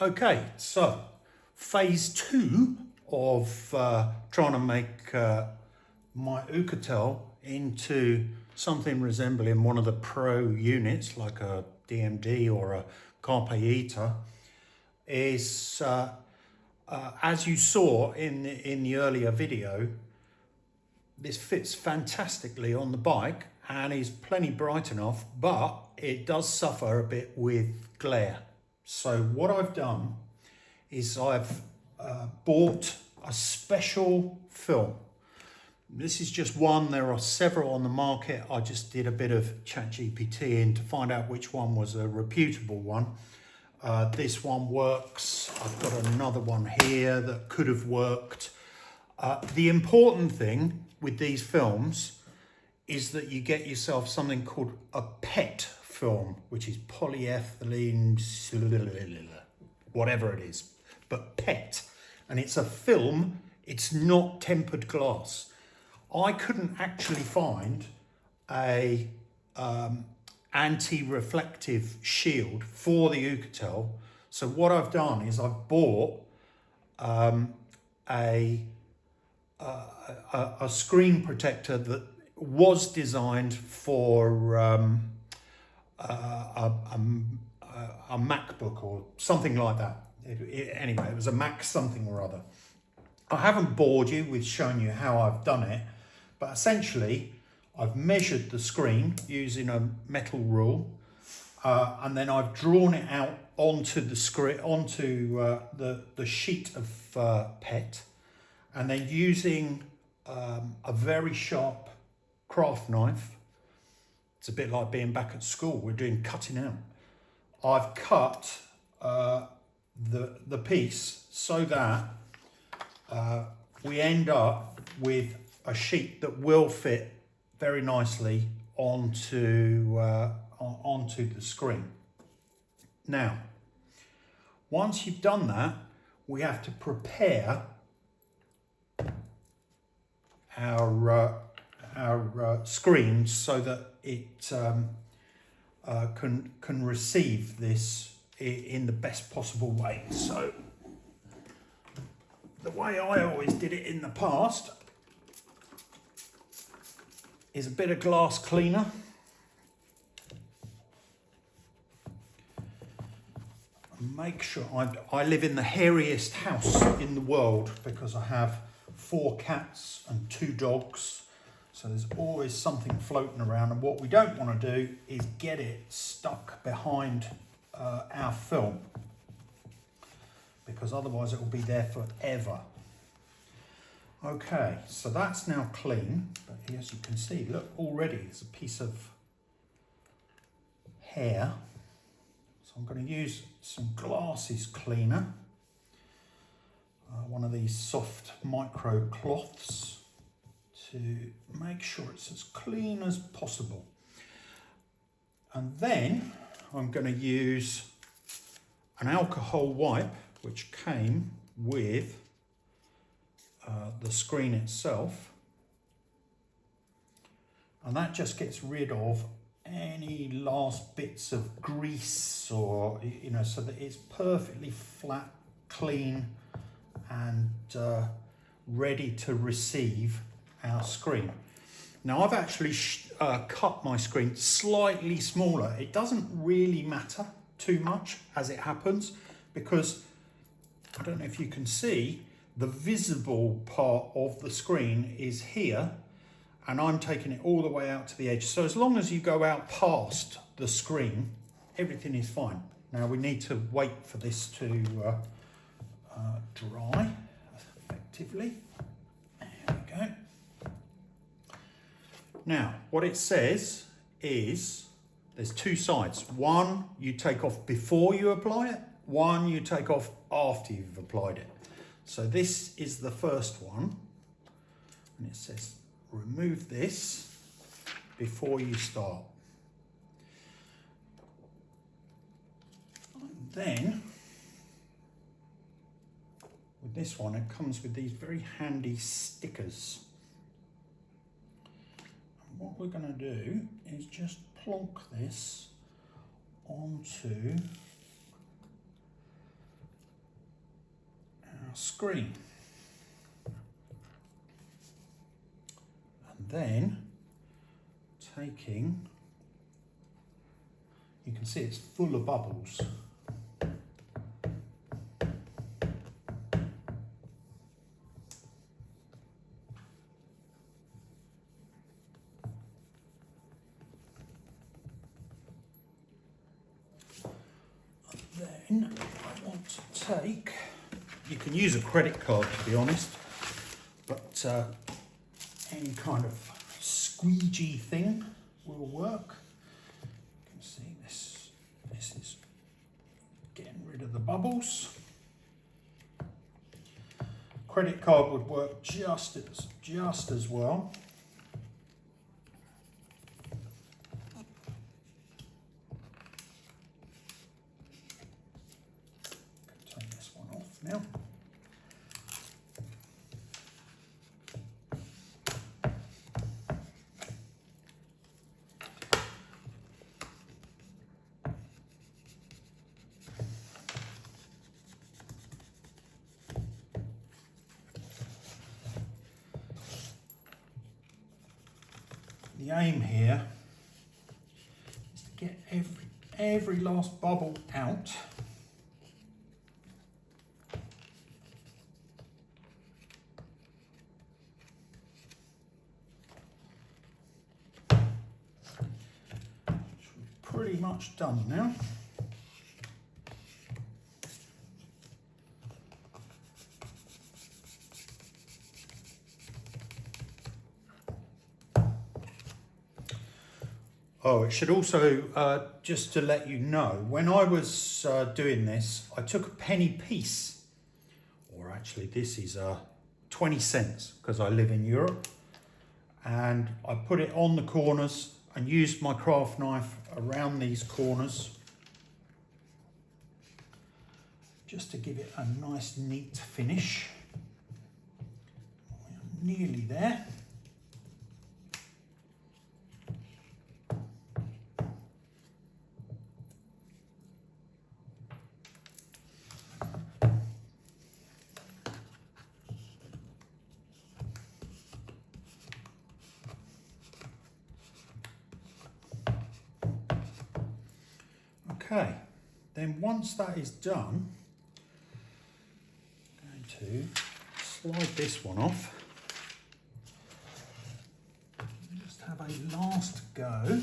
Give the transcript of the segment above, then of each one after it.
Okay, so phase two of trying to make my Ucatel into something resembling one of the pro units like a DMD or a Carpe Ita is, as you saw in the earlier video, this fits fantastically on the bike and is plenty bright enough, but it does suffer a bit with glare. So what I've done is I've bought a special film. This is just one, there are several on the market. I just did a bit of ChatGPT in to find out which one was a reputable one. This one works. I've got another one here that could have worked. The important thing with these films is that you get yourself something called a PET film, which is polyethylene, whatever it is, but PET. And it's a film, it's not tempered glass. I couldn't actually find a anti-reflective shield for the Ucatel. So what I've done is I've bought a screen protector that was designed for a MacBook or something like that. Anyway, it was a Mac something or other. I haven't bored you with showing you how I've done it, but essentially I've measured the screen using a metal rule, and then I've drawn it out onto the screen, onto the sheet of PET, and then using a very sharp craft knife. It's a bit like being back at school. We're doing cutting out. I've cut the piece so that we end up with a sheet that will fit very nicely onto the screen. Now, once you've done that, we have to prepare our screen so that it can receive this in the best possible way. So the way I always did it in the past is a bit of glass cleaner. Make sure I live in the hairiest house in the world because I have 4 cats and 2 dogs. So there's always something floating around, and what we don't want to do is get it stuck behind our film, because otherwise it will be there forever. Okay, so that's now clean, but as you can see, look, already there's a piece of hair. So I'm going to use some glasses cleaner, one of these soft micro cloths, to make sure it's as clean as possible. And then I'm going to use an alcohol wipe, which came with the screen itself, and that just gets rid of any last bits of grease, or so that it's perfectly flat, clean, and ready to receive our screen. Now I've actually cut my screen slightly smaller. It doesn't really matter too much as it happens, because I don't know if you can see, the visible part of the screen is here, and I'm taking it all the way out to the edge. So as long as you go out past the screen, everything is fine. Now we need to wait for this to dry effectively. There we go. Now, what it says is there's 2 sides. One you take off before you apply it, one you take off after you've applied it. So this is the first one, and it says remove this before you start. And then with this one, it comes with these very handy stickers. And what we're going to do is just plonk this onto screen. And then taking, you can see it's full of bubbles. Then I want to take, you can use a credit card to be honest, but any kind of squeegee thing will work. You can see this is getting rid of the bubbles. Credit card would work just as well. Take this one off now. The aim here is to get every last bubble out. Which we've pretty much done now. Oh, it should also, just to let you know, when I was doing this, I took a penny piece, or actually this is 20 cents, because I live in Europe, and I put it on the corners and used my craft knife around these corners, just to give it a nice, neat finish. We're nearly there. Okay, then once that is done, I'm going to slide this one off. Just have a last go.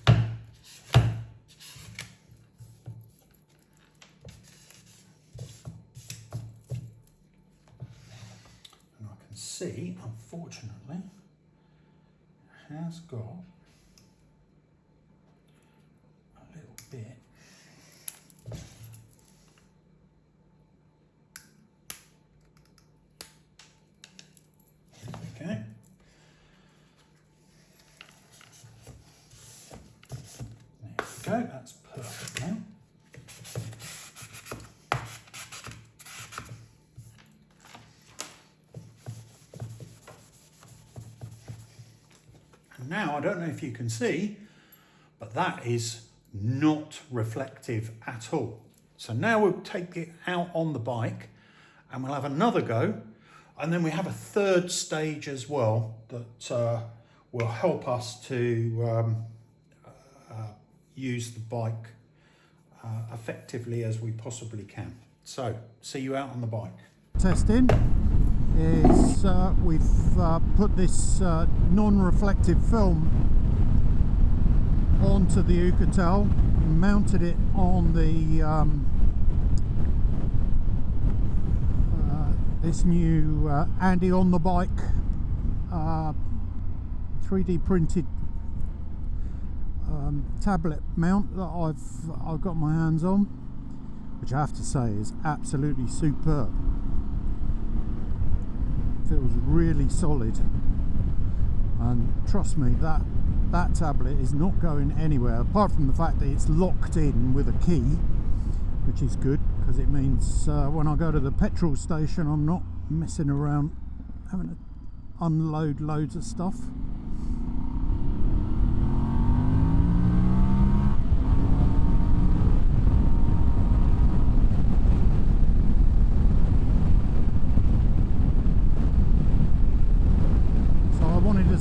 And I can see, unfortunately, has got a little bit okay. There we go, that's perfect now. Now, I don't know if you can see, but that is not reflective at all. So now we'll take it out on the bike and we'll have another go. And then we have a third stage as well that will help us to use the bike effectively as we possibly can. So, see you out on the bike. Testing is we've put this non-reflective film onto the Ucatel, mounted it on the this new Andy on the bike 3D printed tablet mount that I've got my hands on, which I have to say is absolutely superb. Feels really solid, and trust me, that tablet is not going anywhere, apart from the fact that it's locked in with a key, which is good because it means when I go to the petrol station I'm not messing around having to unload loads of stuff.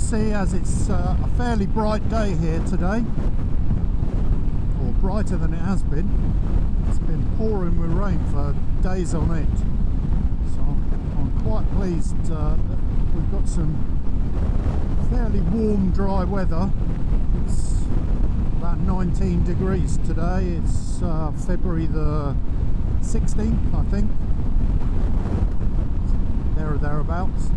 see, as it's a fairly bright day here today, or brighter than it has been. It's been pouring with rain for days on end, so I'm quite pleased that we've got some fairly warm, dry weather. It's about 19 degrees today. It's February the 16th, I think, there or thereabouts.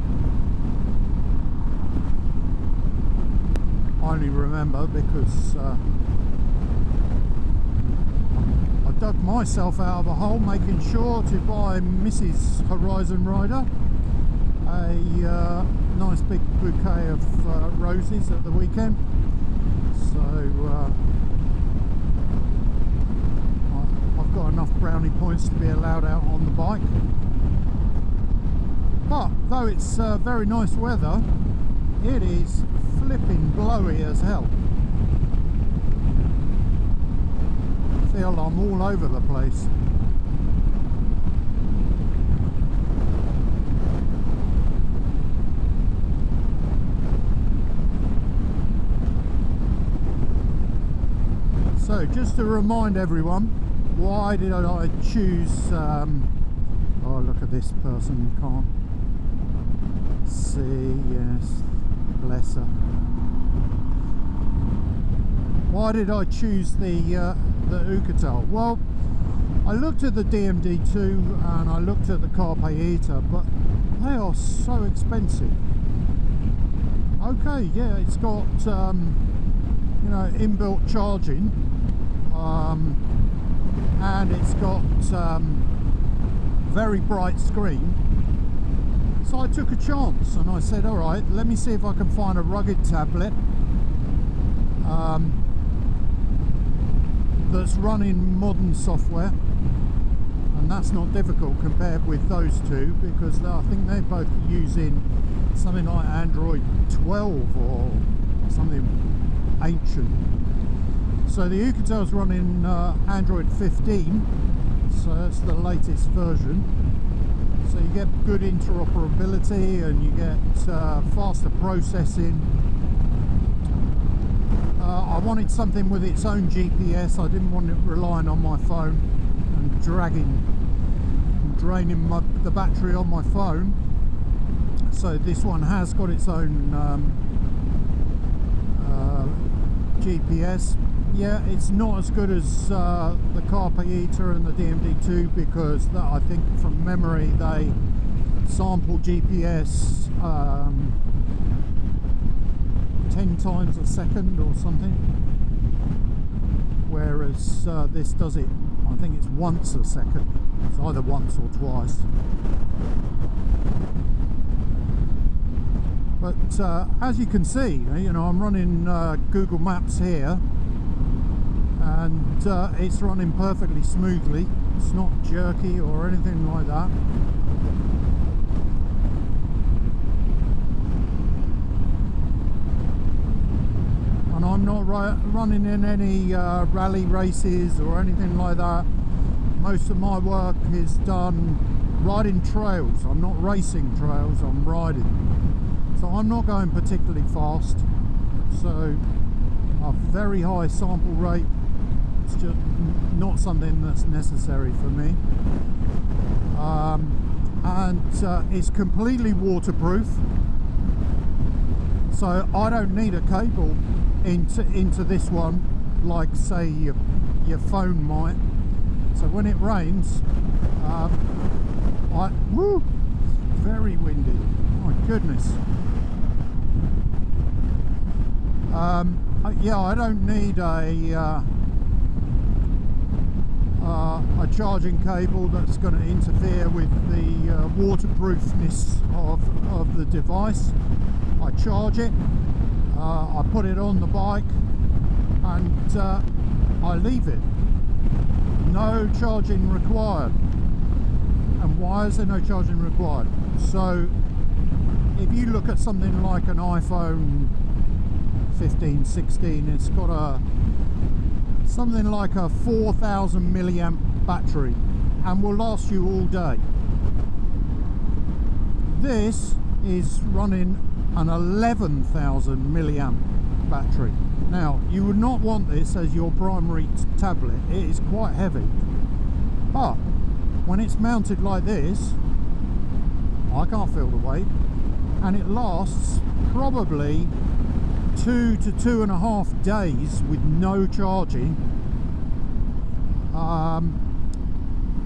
I only remember because I dug myself out of a hole making sure to buy Mrs. Horizon Rider a nice big bouquet of roses at the weekend. So I've got enough brownie points to be allowed out on the bike. But though it's very nice weather, it is flipping blowy as hell. I feel I'm all over the place. So just to remind everyone, why did I choose oh, look at this person, can't see, yes, bless her. Why did I choose the Oukatel? Well, I looked at the DMD2 and I looked at the Carpe Iter, but they are so expensive. Okay, yeah, it's got you know, inbuilt charging, and it's got very bright screen. So I took a chance and I said, all right, let me see if I can find a rugged tablet that's running modern software, and that's not difficult compared with those two, because I think they're both using something like Android 12 or something ancient. So the Oukatel's running Android 15, so that's the latest version. So you get good interoperability and you get faster processing. I wanted something with its own GPS. I didn't want it relying on my phone and draining the battery on my phone. So this one has got its own GPS. Yeah, it's not as good as the Carpe Iter and the DMD2, because that, I think from memory, they sample GPS 10 times a second or something, whereas this does it, I think it's once a second. It's either once or twice. But as you can see, you know, I'm running Google Maps here, and it's running perfectly smoothly. It's not jerky or anything like that. And I'm not running in any rally races or anything like that. Most of my work is done riding trails. I'm not racing trails, I'm riding. So I'm not going particularly fast. So a very high sample rate, it's just not something that's necessary for me. And it's completely waterproof, so I don't need a cable into this one like, say, your phone might. So when it rains, very windy, my goodness. Yeah, I don't need a charging cable that's going to interfere with the waterproofness of the device. I charge it, I put it on the bike, and I leave it. No charging required. And why is there no charging required? So if you look at something like an iPhone 15, 16, it's got something like a 4,000 milliamp battery and will last you all day. This is running an 11,000 milliamp battery. Now, you would not want this as your primary tablet. It is quite heavy, but when it's mounted like this, I can't feel the weight, and it lasts probably 2 to 2.5 days with no charging.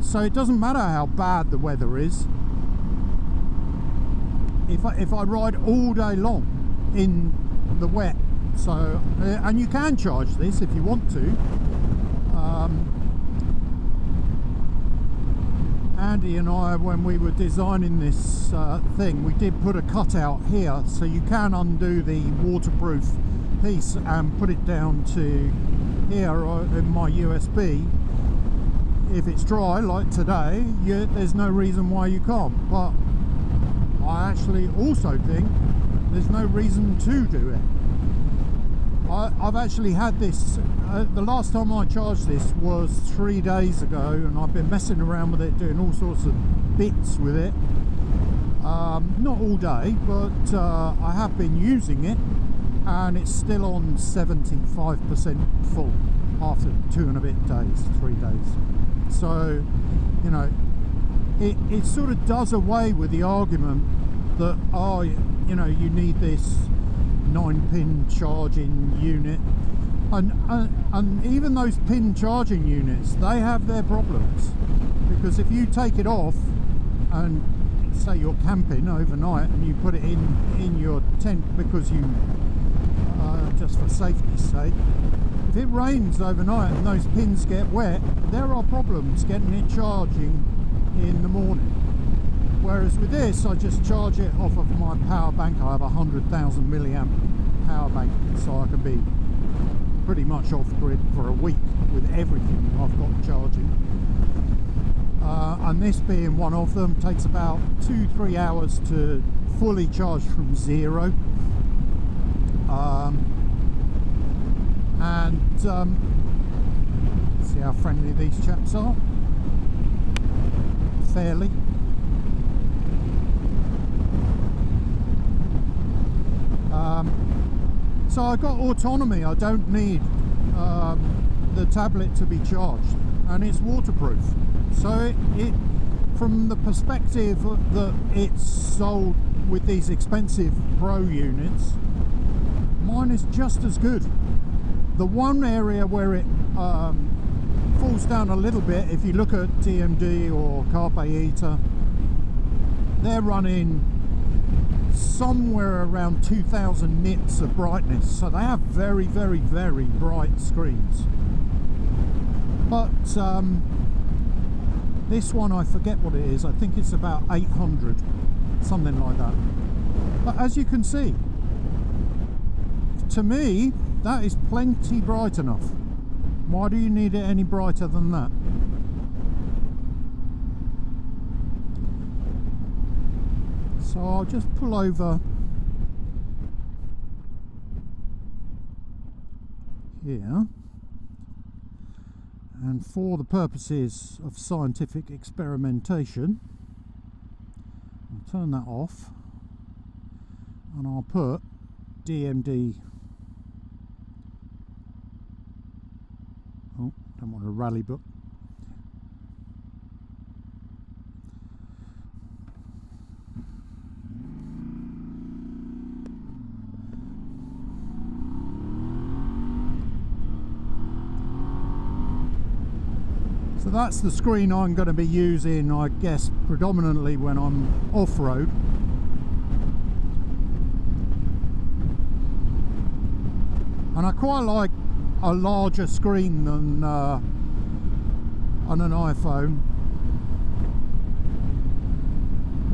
So it doesn't matter how bad the weather is. If I ride all day long in the wet, so and you can charge this if you want to. Andy and I, when we were designing this thing, we did put a cutout here, so you can undo the waterproof piece and put it down to here in my USB. If it's dry like today, there's no reason why you can't, but I actually also think there's no reason to do it. I've actually had this, the last time I charged this was 3 days ago, and I've been messing around with it, doing all sorts of bits with it. Not all day, but I have been using it, and it's still on 75% full after 2 and a bit days, 3 days. So, you know, it sort of does away with the argument that, oh, you know, you need this 9-pin charging unit, and even those pin charging units, they have their problems, because if you take it off and say you're camping overnight and you put it in your tent because you just for safety's sake, if it rains overnight and those pins get wet, there are problems getting it charging in the morning. Whereas with this, I just charge it off of my power bank. I have a 100,000 milliamp power bank, so I can be pretty much off grid for a week with everything I've got charging. And this being one of them, takes about 2-3 hours to fully charge from zero. See how friendly these chaps are. Fairly. So I got autonomy. I don't need the tablet to be charged, and it's waterproof. So it from the perspective that it's sold with these expensive Pro units, mine is just as good. The one area where it falls down a little bit, if you look at DMD or Carpe Eater, they're running somewhere around 2000 nits of brightness, so they have very, very, very bright screens. But this one, I forget what it is, I think it's about 800, something like that. But as you can see, to me, that is plenty bright enough. Why do you need it any brighter than that? So I'll just pull over here, and for the purposes of scientific experimentation, I'll turn that off, and I'll put DMD. Oh, don't want a rally book. So that's the screen I'm going to be using, I guess, predominantly when I'm off-road. And I quite like a larger screen than on an iPhone,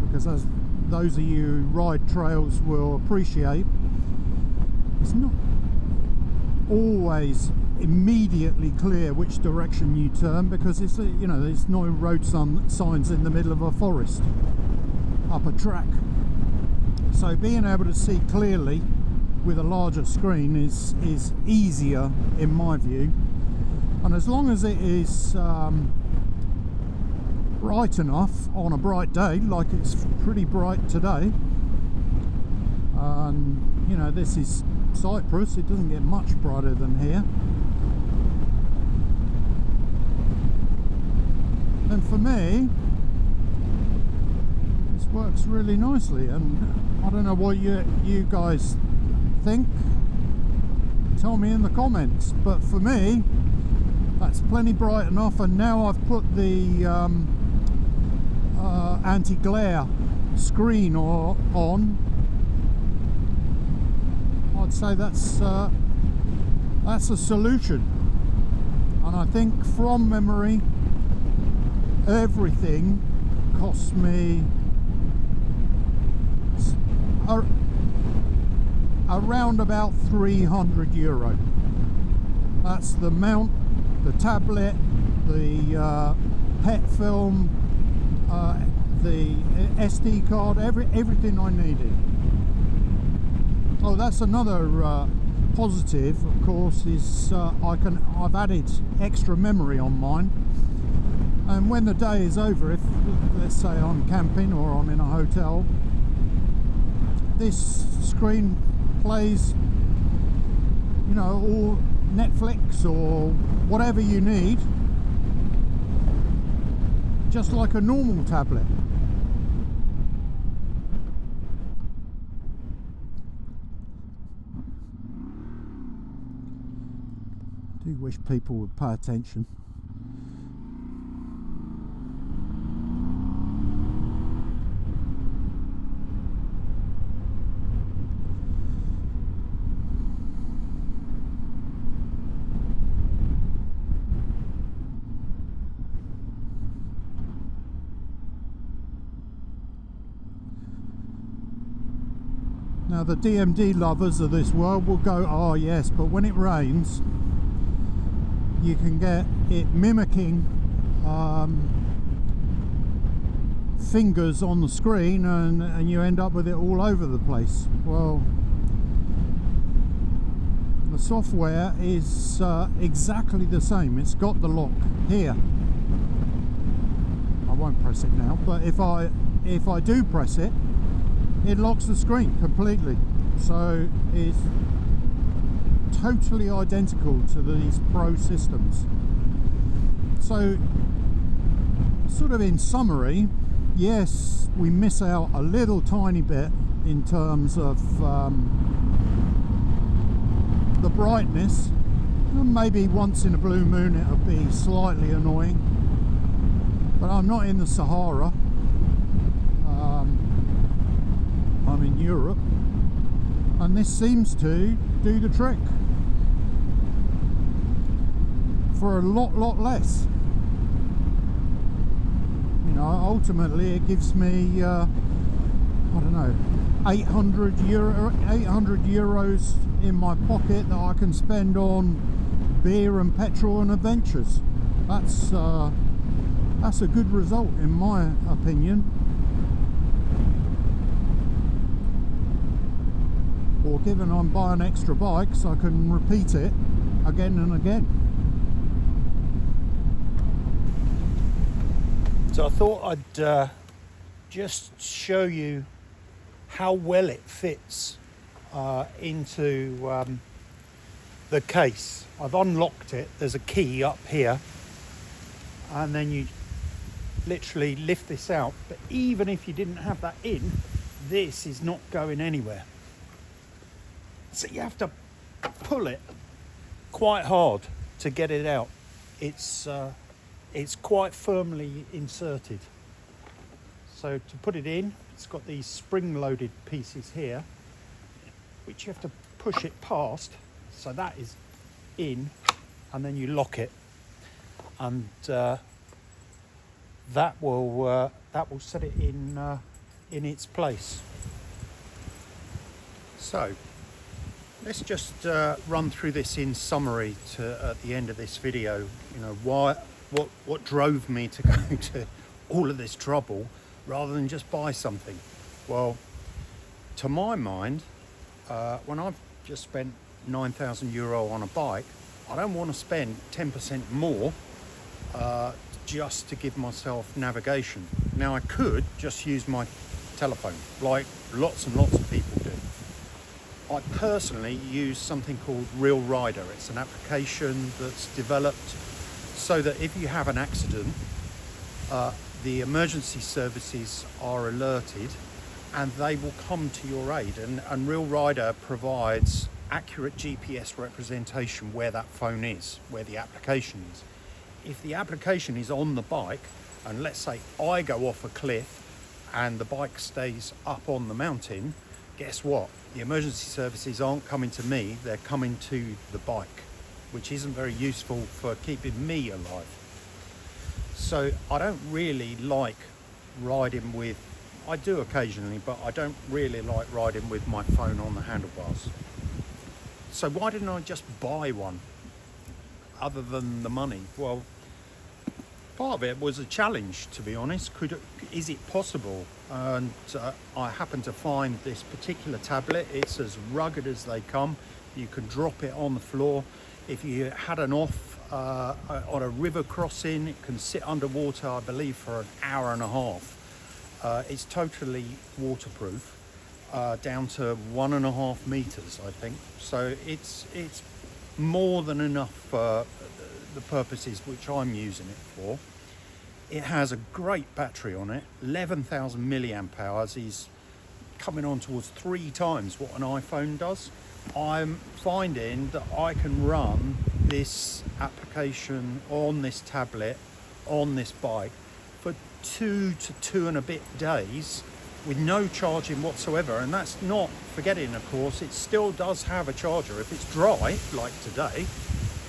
because as those of you who ride trails will appreciate, it's not always immediately clear which direction you turn, because it's, you know, there's no road signs in the middle of a forest up a track. So being able to see clearly with a larger screen is easier in my view, and as long as it is bright enough on a bright day, like it's pretty bright today, And you know, this is Cyprus, it doesn't get much brighter than here. And for me, this works really nicely, and I don't know what you guys think. Tell me in the comments, but for me that's plenty bright enough. And now I've put the anti-glare screen on, I'd say that's a solution. And I think from memory everything cost me around about €300. That's the mount, the tablet, the PET film, the SD card, everything I needed. Oh, that's another positive, of course, is I've added extra memory on mine, and when the day is over, if let's say I'm camping or I'm in a hotel, this screen plays, you know, all Netflix or whatever you need, just like a normal tablet. I do wish people would pay attention. Now the DMD lovers of this world will go, oh yes, but when it rains you can get it mimicking fingers on the screen, and you end up with it all over the place. Well, the software is exactly the same. It's got the lock here. I won't press it now, but if I do press it, it locks the screen completely. So it's totally identical to these Pro systems. So sort of in summary, yes, we miss out a little tiny bit in terms of the brightness. Maybe once in a blue moon it'll be slightly annoying, but I'm not in the Sahara. I'm in Europe, and this seems to do the trick for a lot less. You know, ultimately it gives me I don't know, 800 euros in my pocket that I can spend on beer and petrol and adventures. That's a good result in my opinion. Or given I'm buying extra bikes, I can repeat it again and again. So I thought I'd just show you how well it fits into the case. I've unlocked it. There's a key up here, and then you literally lift this out. But even if you didn't have that in, this is not going anywhere. So you have to pull it quite hard to get it out. It's quite firmly inserted. So to put it in, it's got these spring-loaded pieces here, which you have to push it past. So that is in, and then you lock it, and that will set it in its place. So let's just run through this in summary at the end of this video. You know, what drove me to go to all of this trouble rather than just buy something. Well, to my mind, when I've just spent €9,000 on a bike, I don't want to spend 10% more just to give myself navigation. Now I could just use my telephone like lots and lots of people do, I personally use something called Real Rider. It's an application that's developed so that if you have an accident, the emergency services are alerted and they will come to your aid. And Real Rider provides accurate GPS representation where that phone is, where the application is. If the application is on the bike, and let's say I go off a cliff and the bike stays up on the mountain, guess what? The emergency services aren't coming to me, they're coming to the bike, which isn't very useful for keeping me alive. So I don't really like riding with, I do occasionally, but I don't really like riding with my phone on the handlebars. So why didn't I just buy one, other than the money? Well, part of it was a challenge, to be honest. Is it possible? And I happened to find this particular tablet. It's as rugged as they come. You can drop it on the floor. If you had an off on a river crossing, it can sit underwater, I believe, for an hour and a half. It's totally waterproof, down to 1.5 meters, I think. So it's more than enough for the purposes which I'm using it for. It has a great battery on it, 11,000 milliamp hours. Is coming on towards 3 times what an iPhone does. I'm finding that I can run this application on this tablet, on this bike, for 2 to 2 and a bit days with no charging whatsoever. And that's not forgetting, of course, it still does have a charger. If it's dry, like today,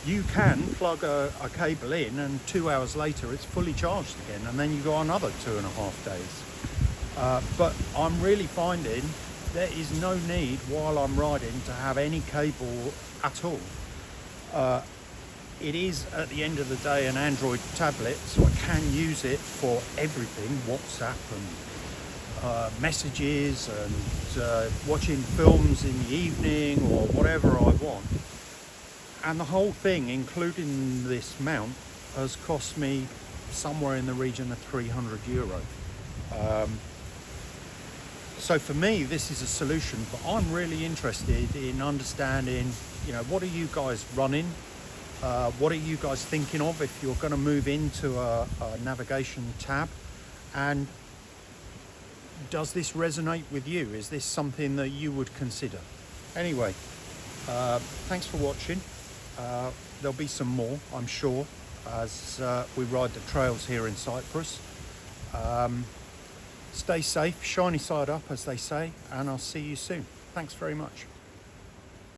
you can plug a cable in and 2 hours later it's fully charged again, and then you go another 2.5 days. But I'm really finding there is no need while I'm riding to have any cable at all. It is, at the end of the day, an Android tablet, so I can use it for everything, WhatsApp and messages and watching films in the evening or whatever I want. And the whole thing, including this mount, has cost me somewhere in the region of €300. So for me, this is a solution, but I'm really interested in understanding, what are you guys running? What are you guys thinking of if you're going to move into a navigation tab? And does this resonate with you? Is this something that you would consider? Anyway, thanks for watching. There'll be some more, I'm sure, as we ride the trails here in Cyprus. Stay safe, shiny side up, as they say, and I'll see you soon. Thanks very much.